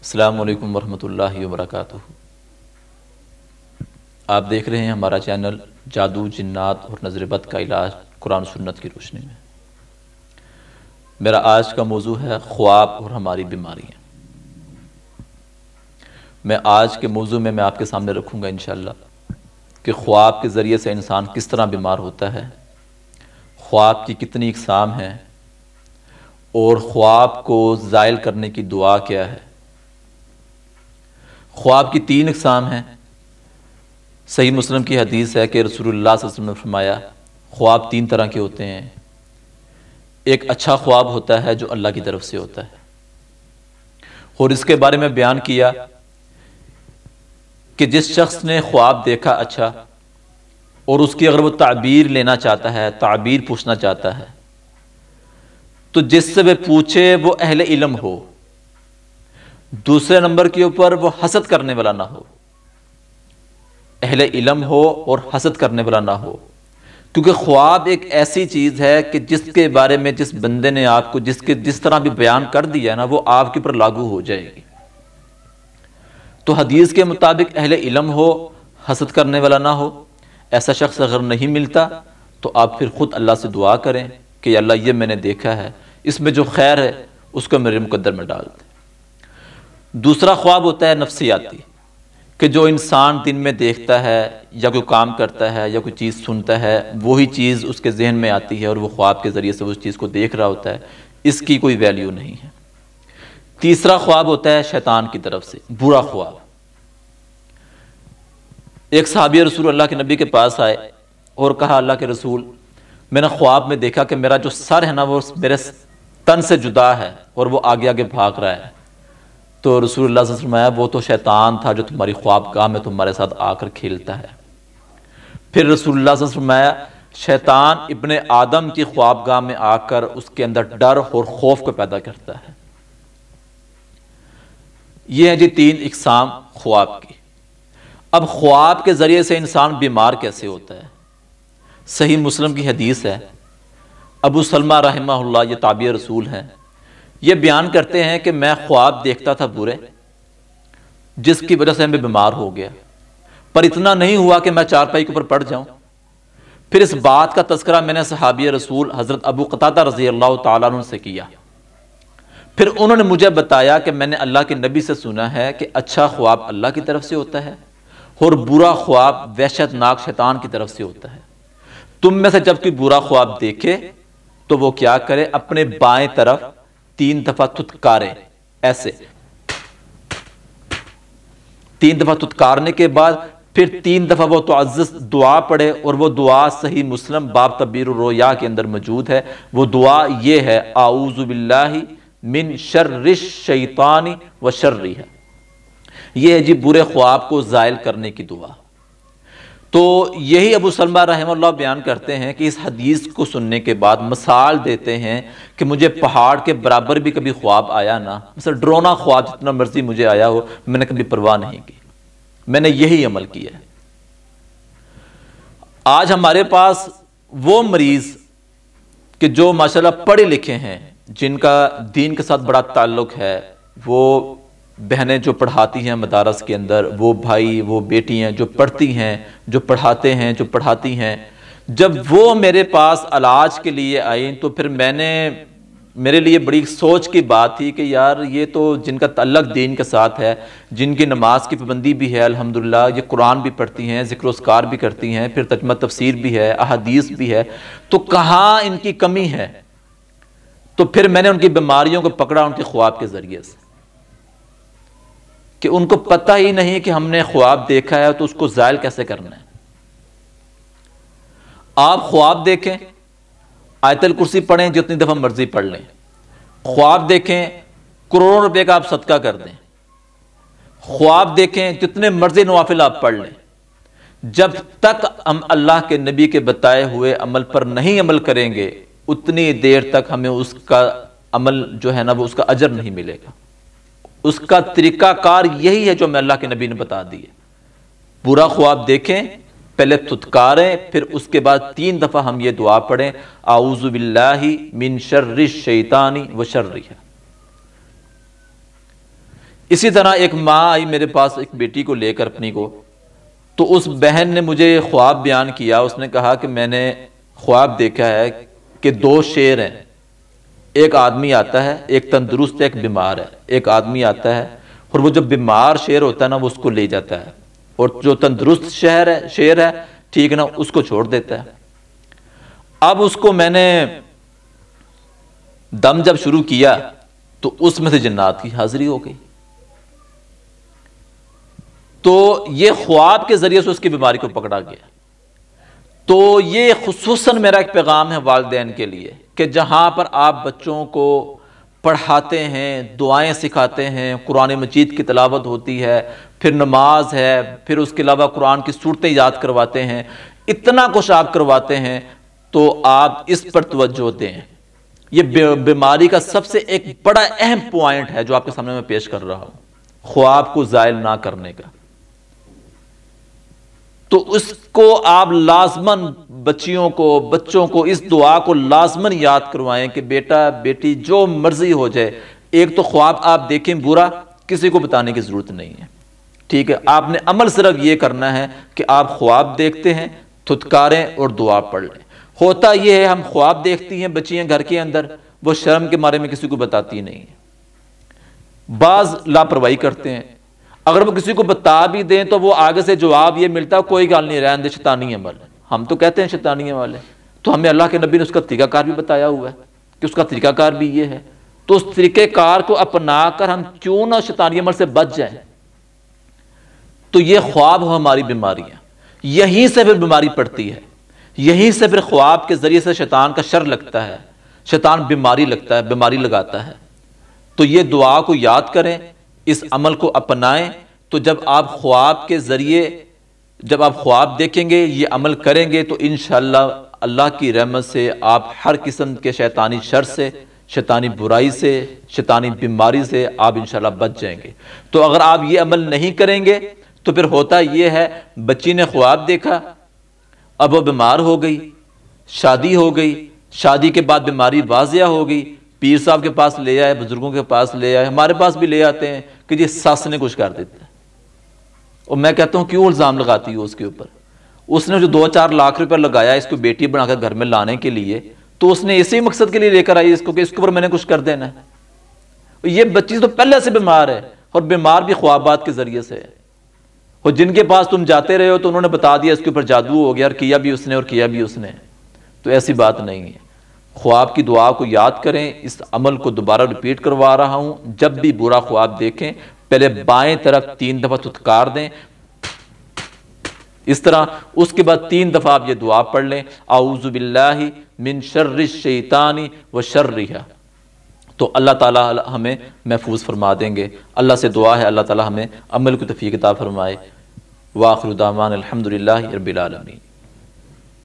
السلام علیکم ورحمۃ اللہ وبرکاتہ۔ آپ دیکھ رہے ہیں ہمارا چینل جادو، جنات اور نظر بد کا علاج قرآن و سنت کی روشنی میں۔ میرا آج کا موضوع ہے خواب اور ہماری بیماریاں۔ میں آج کے موضوع میں آپ کے سامنے رکھوں گا انشاءاللہ کہ خواب کے ذریعے سے انسان کس طرح بیمار ہوتا ہے، خواب کی کتنی اقسام ہیں اور خواب کو زائل کرنے کی دعا کیا ہے۔ خواب کی 3 اقسام ہیں۔ صحیح مسلم کی حدیث ہے کہ رسول اللہ صلی اللہ علیہ وسلم نے فرمایا خواب 3 طرح کے ہوتے ہیں۔ ایک اچھا خواب ہوتا ہے جو اللہ کی طرف سے ہوتا ہے، اور اس کے بارے میں بیان کیا کہ جس شخص نے خواب دیکھا اچھا اور اس کی اگر وہ تعبیر لینا چاہتا ہے، تعبیر پوچھنا چاہتا ہے، تو جس سے وہ پوچھے وہ اہل علم ہو۔ دوسرے نمبر کے اوپر وہ حسد کرنے والا نہ ہو، اہل علم ہو اور حسد کرنے والا نہ ہو، کیونکہ خواب ایک ایسی چیز ہے کہ جس کے بارے میں جس بندے نے آپ کو جس طرح بھی بیان کر دیا نا، وہ آپ کے اوپر لاگو ہو جائے گی۔ تو حدیث کے مطابق اہل علم ہو، حسد کرنے والا نہ ہو۔ ایسا شخص اگر نہیں ملتا تو آپ پھر خود اللہ سے دعا کریں کہ یا اللہ یہ میں نے دیکھا ہے، اس میں جو خیر ہے اس کو میرے مقدر میں ڈال دیں۔ دوسرا خواب ہوتا ہے نفسیاتی، کہ جو انسان دن میں دیکھتا ہے یا کوئی کام کرتا ہے یا کوئی چیز سنتا ہے، وہی چیز اس کے ذہن میں آتی ہے اور وہ خواب کے ذریعے سے اس چیز کو دیکھ رہا ہوتا ہے، اس کی کوئی ویلیو نہیں ہے۔ تیسرا خواب ہوتا ہے شیطان کی طرف سے، برا خواب۔ ایک صحابی رسول اللہ کے نبی کے پاس آئے اور کہا اللہ کے رسول، میں نے خواب میں دیکھا کہ میرا جو سر ہے نا وہ میرے تن سے جدا ہے اور وہ آگے آگے بھاگ رہا ہے۔ تو رسول اللہ صلی اللہ علیہ وسلم فرمایا وہ تو شیطان تھا جو تمہاری خوابگاہ میں تمہارے ساتھ آ کر کھیلتا ہے۔ پھر رسول اللہ صلی اللہ علیہ وسلم فرمایا شیطان ابن آدم کی خوابگاہ میں آ کر اس کے اندر ڈر اور خوف کو پیدا کرتا ہے۔ یہ ہیں جی 3 اقسام خواب کی۔ اب خواب کے ذریعے سے انسان بیمار کیسے ہوتا ہے؟ صحیح مسلم کی حدیث ہے، ابو سلمہ رحمہ اللہ یہ تابعی رسول ہیں، یہ بیان کرتے ہیں کہ میں خواب دیکھتا تھا برے، جس کی وجہ سے میں بیمار ہو گیا، پر اتنا نہیں ہوا کہ میں چارپائی کے اوپر پڑ جاؤں۔ پھر اس بات کا تذکرہ میں نے صحابی رسول حضرت ابو قتادہ رضی اللہ تعالیٰ عنہ سے کیا۔ پھر انہوں نے مجھے بتایا کہ میں نے اللہ کے نبی سے سنا ہے کہ اچھا خواب اللہ کی طرف سے ہوتا ہے اور برا خواب وحشت ناک شیطان کی طرف سے ہوتا ہے۔ تم میں سے جب کوئی برا خواب دیکھے تو وہ کیا کرے، اپنے بائیں طرف 3 دفعہ تھتکارے، ایسے 3 دفعہ تھتکارنے کے بعد پھر 3 دفعہ وہ تعزز دعا پڑھے، اور وہ دعا صحیح مسلم باب تعبیر الرؤیا کے اندر موجود ہے۔ وہ دعا یہ ہے اعوذ باللہ من شر الشیطان و شرہ، یہ ہے جی برے خواب کو زائل کرنے کی دعا۔ تو یہی ابو سلمہ رحمہ اللہ بیان کرتے ہیں کہ اس حدیث کو سننے کے بعد مثال دیتے ہیں کہ مجھے پہاڑ کے برابر بھی کبھی خواب آیا نا، مثلا ڈرونا خواب جتنا مرضی مجھے آیا ہو، میں نے کبھی پرواہ نہیں کی، میں نے یہی عمل کیا ہے۔ آج ہمارے پاس وہ مریض کہ جو ماشاءاللہ پڑھے لکھے ہیں، جن کا دین کے ساتھ بڑا تعلق ہے، وہ بہنیں جو پڑھاتی ہیں مدارس کے اندر، وہ بھائی وہ بیٹیاں جو پڑھتی ہیں، جو پڑھاتے ہیں، جو پڑھاتی ہیں، جب وہ میرے پاس علاج کے لیے آئیں تو پھر میرے لیے بڑی سوچ کی بات تھی کہ یار یہ تو جن کا تعلق دین کے ساتھ ہے، جن کی نماز کی پابندی بھی ہے الحمدللہ، یہ قرآن بھی پڑھتی ہیں، ذکر و اذکار بھی کرتی ہیں، پھر ترجمہ تفسیر بھی ہے، احادیث بھی ہے، تو کہاں ان کی کمی ہے؟ تو پھر میں نے ان کی بیماریوں کو پکڑا ان کے خواب کے ذریعے سے، کہ ان کو پتہ ہی نہیں کہ ہم نے خواب دیکھا ہے تو اس کو زائل کیسے کرنا ہے۔ آپ خواب دیکھیں، آیت الکرسی پڑھیں، جتنی دفعہ مرضی پڑھ لیں، خواب دیکھیں کروڑوں روپے کا آپ صدقہ کر دیں، خواب دیکھیں جتنے مرضی نوافل آپ پڑھ لیں، جب تک ہم اللہ کے نبی کے بتائے ہوئے عمل پر نہیں عمل کریں گے اتنی دیر تک ہمیں اس کا عمل جو ہے نا وہ اس کا اجر نہیں ملے گا۔ اس کا طریقہ کار یہی ہے جو میں اللہ کے نبی نے بتا دی ہے۔ برا خواب دیکھیں، پہلے تھتکاریں، پھر اس کے بعد 3 دفعہ ہم یہ دعا پڑھیں اعوذ باللہ من شر الشیطان و شرہ۔ اسی طرح ایک ماں آئی میرے پاس ایک بیٹی کو لے کر اپنی کو، تو اس بہن نے مجھے خواب بیان کیا. اس نے کہا کہ میں نے خواب دیکھا ہے کہ دو شیر ہیں، ایک آدمی آتا ہے، ایک تندرست ایک بیمار ہے. ایک آدمی آتا ہے اور وہ جو بیمار شیر ہوتا ہے نا وہ اس کو لے جاتا ہے، اور جو تندرست شیر ہے ٹھیک ہے نا اس کو چھوڑ دیتا ہے. اب اس کو میں نے دم جب شروع کیا تو اس میں سے جنات کی حاضری ہو گئی. تو یہ خواب کے ذریعے سے اس کی بیماری کو پکڑا گیا. تو یہ خصوصاً میرا ایک پیغام ہے والدین کے لیے کہ جہاں پر آپ بچوں کو پڑھاتے ہیں، دعائیں سکھاتے ہیں، قرآن مجید کی تلاوت ہوتی ہے، پھر نماز ہے، پھر اس کے علاوہ قرآن کی صورتیں یاد کرواتے ہیں، اتنا کچھ آپ کرواتے ہیں، تو آپ اس پر توجہ دیں. یہ بیماری کا سب سے ایک بڑا اہم پوائنٹ ہے جو آپ کے سامنے میں پیش کر رہا ہوں، خواب کو زائل نہ کرنے کا. تو اس کو آپ لازماً بچوں کو اس دعا کو لازماً یاد کروائیں کہ بیٹا بیٹی جو مرضی ہو جائے، ایک تو خواب آپ دیکھیں برا، کسی کو بتانے کی ضرورت نہیں ہے، ٹھیک ہے. آپ نے عمل صرف یہ کرنا ہے کہ آپ خواب دیکھتے ہیں، تھتکاریں اور دعا پڑھ لیں. ہوتا یہ ہے ہم خواب دیکھتی ہیں بچیاں گھر کے اندر، وہ شرم کے مارے میں کسی کو بتاتی نہیں ہیں، بعض لاپرواہی کرتے ہیں. اگر وہ کسی کو بتا بھی دیں تو وہ آگے سے جواب یہ ملتا کوئی گل نہیں، رہنے دے شیطانی عمل. ہم تو کہتے ہیں شیطانی عمل ہے، تو ہمیں اللہ کے نبی نے اس کا طریقہ کار بھی بتایا ہوا ہے کہ اس کا طریقہ کار بھی یہ ہے. تو اس طریقہ کار کو اپنا کر ہم کیوں نہ شیطانی عمل سے بچ جائیں. تو یہ خواب ہو ہماری بیماریاں، یہیں سے پھر بیماری پڑتی ہے، یہیں سے پھر خواب کے ذریعے سے شیطان کا شر لگتا ہے، شیطان بیماری لگتا ہے، بیماری لگاتا ہے. تو یہ دعا کو یاد کریں، اس عمل کو اپنائیں. تو جب آپ خواب کے ذریعے جب آپ خواب دیکھیں گے، یہ عمل کریں گے، تو انشاءاللہ اللہ کی رحمت سے آپ ہر قسم کے شیطانی شر سے، شیطانی برائی سے، شیطانی بیماری سے آپ انشاءاللہ بچ جائیں گے. تو اگر آپ یہ عمل نہیں کریں گے تو پھر ہوتا یہ ہے بچی نے خواب دیکھا، اب وہ بیمار ہو گئی، شادی ہو گئی، شادی کے بعد بیماری واضح ہو گئی، پیر صاحب کے پاس لے آئے، بزرگوں کے پاس لے آئے، ہمارے پاس بھی لے آتے ہیں کہ جی ساس نے کچھ کر دیتا ہے. اور میں کہتا ہوں کیوں الزام لگاتی ہو اس کے اوپر؟ اس نے جو 2-4 لاکھ روپے لگایا اس کو بیٹی بنا کر گھر میں لانے کے لیے، تو اس نے اسی مقصد کے لیے لے کر آئی اس کو کہ اس کے اوپر میں نے کچھ کر دینا ہے. یہ بچی تو پہلے سے بیمار ہے، اور بیمار بھی خوابات کے ذریعے سے ہے. اور جن کے پاس تم جاتے رہے ہو تو انہوں نے بتا دیا اس کے اوپر جادو ہو گیا، اور کیا بھی اس نے اور کیا بھی اس نے. تو ایسی بات نہیں ہے. خواب کی دعا کو یاد کریں، اس عمل کو دوبارہ ریپیٹ کروا رہا ہوں. جب بھی برا خواب دیکھیں پہلے بائیں طرف 3 دفعہ تھتکار دیں اس طرح، اس کے بعد 3 دفعہ آپ یہ دعا پڑھ لیں، اعوذ باللہ من شر الشیطان و شرہ. تو اللہ تعالیٰ ہمیں محفوظ فرما دیں گے. اللہ سے دعا ہے اللہ تعالیٰ ہمیں عمل کو توفیق عطا فرمائے. وآخر دعوانا الحمدللہ رب العالمین.